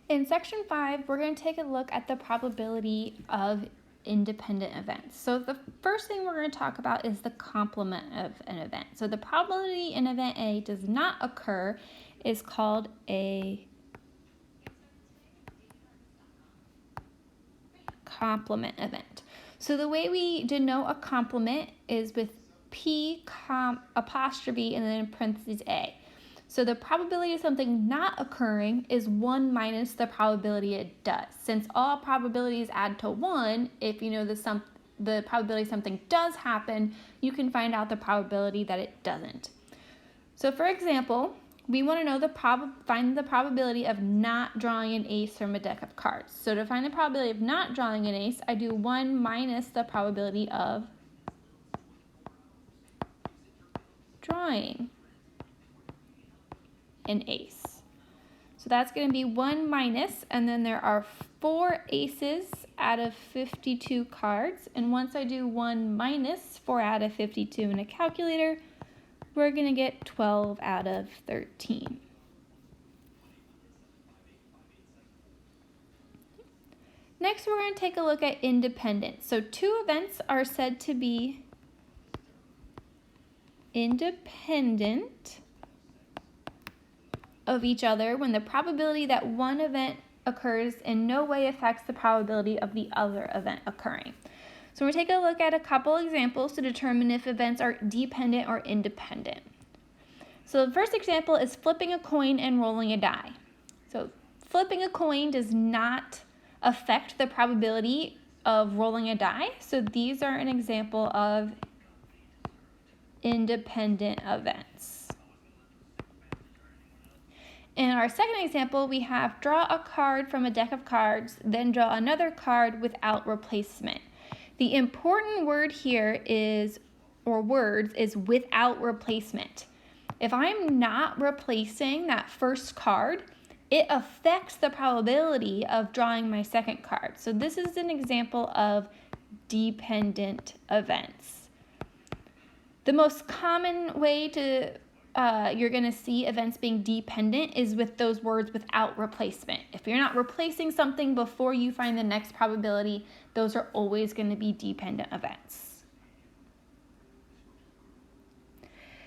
In section 5, we're going to take a look at the probability of independent events. So the first thing we're going to talk about is the complement of an event. So the probability an event A does not occur is called a complement event. So the way we denote a complement is with P apostrophe and then in parentheses A. So the probability of something not occurring is 1 minus the probability it does. Since all probabilities add to 1, if you know the probability something does happen, you can find out the probability that it doesn't. So for example, we want to know find the probability of not drawing an ace from a deck of cards. So to find the probability of not drawing an ace, I do 1 minus the probability of drawing an ace. So that's going to be 1 minus, and then there are 4 aces out of 52 cards. And once I do 1 minus 4 out of 52 in a calculator, we're going to get 12 out of 13. Next, we're going to take a look at independent. So 2 events are said to be independent of each other when the probability that one event occurs in no way affects the probability of the other event occurring. So we're going to take a look at a couple examples to determine if events are dependent or independent. So the first example is flipping a coin and rolling a die. So flipping a coin does not affect the probability of rolling a die. So these are an example of independent events. In our second example, we have draw a card from a deck of cards, then draw another card without replacement. The important word here is, or words, is without replacement. If I'm not replacing that first card, it affects the probability of drawing my second card. So this is an example of dependent events. The most common way to you're going to see events being dependent is with those words without replacement. If you're not replacing something before you find the next probability, those are always going to be dependent events.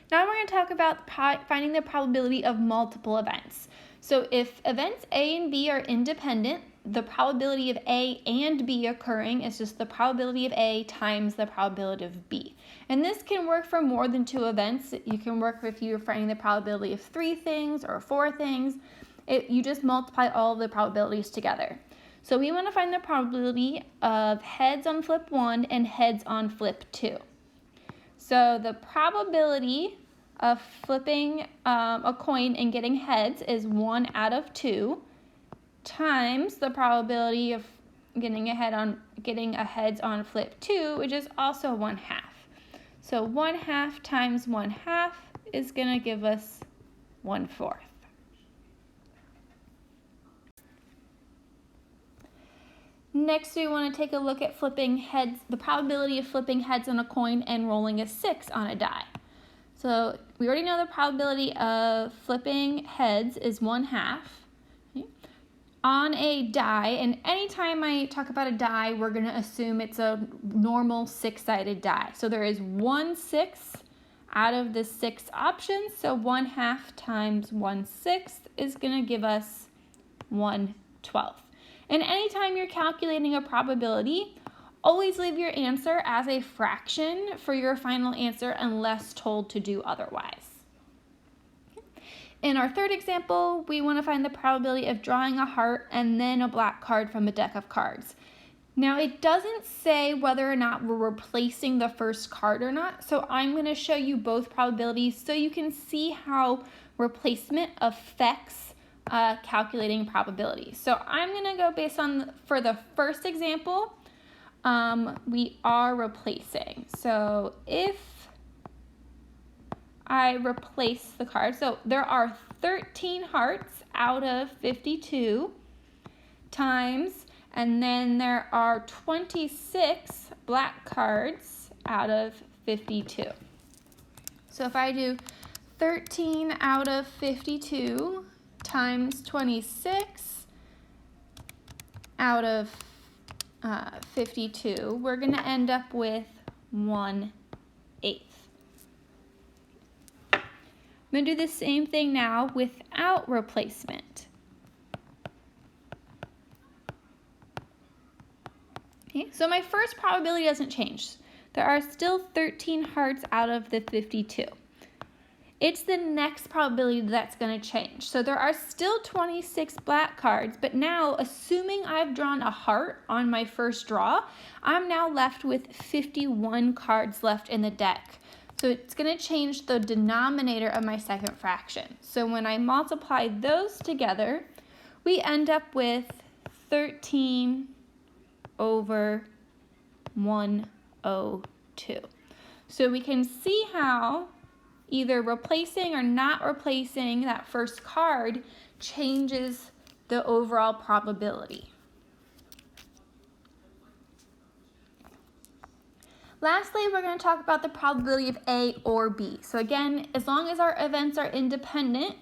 Now we're going to talk about finding the probability of multiple events. So if events A and B are independent, the probability of A and B occurring is just the probability of A times the probability of B. And this can work for more than 2 events. You can work if you're finding the probability of 3 things or 4 things. You just multiply all of the probabilities together. So we want to find the probability of heads on flip 1 and heads on flip 2. So the probability of flipping a coin and getting heads is 1 out of 2 times the probability of getting a heads on flip 2, which is also 1/2. So 1/2 times 1/2 is going to give us 1/4. Next, we want to take a look at flipping heads, the probability of flipping heads on a coin and rolling a 6 on a die. So we already know the probability of flipping heads is 1/2. On a die, and anytime I talk about a die, we're going to assume it's a normal 6-sided die. So there is 1 6 out of the 6 options, so 1/2 times 1/6 is going to give us 1/12. And anytime you're calculating a probability, always leave your answer as a fraction for your final answer unless told to do otherwise. In our third example, we want to find the probability of drawing a heart and then a black card from a deck of cards. Now, it doesn't say whether or not we're replacing the first card or not, so I'm going to show you both probabilities so you can see how replacement affects calculating probabilities. So I'm going to go based on, for the first example, we are replacing. So if I replace the card. So there are 13 hearts out of 52 times, and then there are 26 black cards out of 52. So if I do 13 out of 52 times 26, out of 52, we're going to end up with 1/8. I'm going to do the same thing now without replacement. Okay, so my first probability doesn't change. There are still 13 hearts out of the 52. It's the next probability that's going to change. So there are still 26 black cards, but now, assuming I've drawn a heart on my first draw, I'm now left with 51 cards left in the deck. So it's going to change the denominator of my second fraction. So when I multiply those together, we end up with 13 over 102. So we can see how either replacing or not replacing that first card changes the overall probability. Lastly, we're going to talk about the probability of A or B. So again, as long as our events are independent,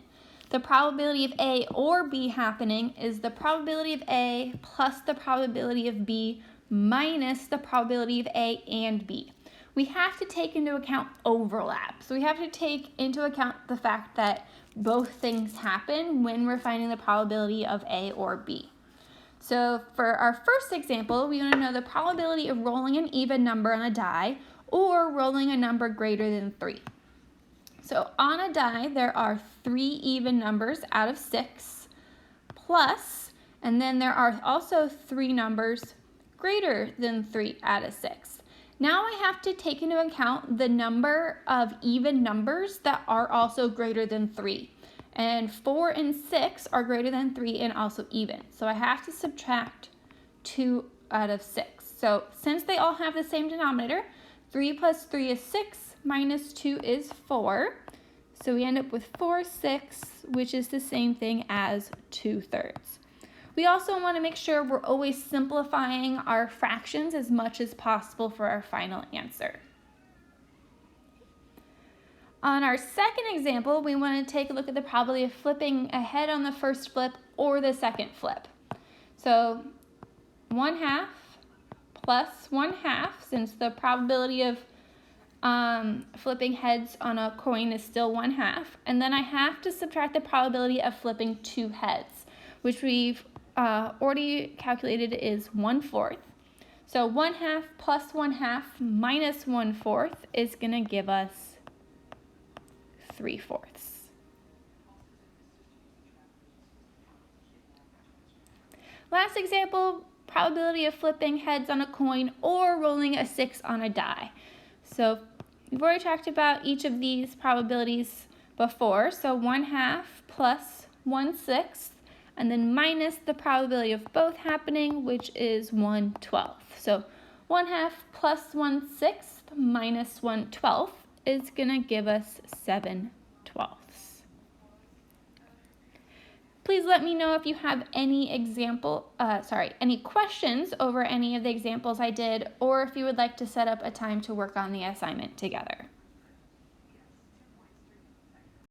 the probability of A or B happening is the probability of A plus the probability of B minus the probability of A and B. We have to take into account overlap. So we have to take into account the fact that both things happen when we're finding the probability of A or B. So for our first example, we want to know the probability of rolling an even number on a die or rolling a number greater than 3. So on a die, there are 3 even numbers out of 6 plus, and then there are also 3 numbers greater than 3 out of 6. Now I have to take into account the number of even numbers that are also greater than 3. And 4 and 6 are greater than 3 and also even. So I have to subtract 2 out of 6. So since they all have the same denominator, 3 plus 3 is 6, minus 2 is 4. So we end up with 4/6, which is the same thing as 2/3. We also want to make sure we're always simplifying our fractions as much as possible for our final answer. On our second example, we want to take a look at the probability of flipping a head on the first flip or the second flip. So 1/2 plus 1/2, since the probability of flipping heads on a coin is still 1/2, and then I have to subtract the probability of flipping 2 heads, which we've already calculated is 1/4. So 1/2 plus 1/2 minus 1/4 is going to give us 3/4. Last example, probability of flipping heads on a coin or rolling a 6 on a die. So we've already talked about each of these probabilities before. So 1/2 plus 1/6, and then minus the probability of both happening, which is 1/12. So 1/2 plus 1/6 minus 1/12 is going to give us 7/12. Please let me know if you have any any questions over any of the examples I did, or if you would like to set up a time to work on the assignment together.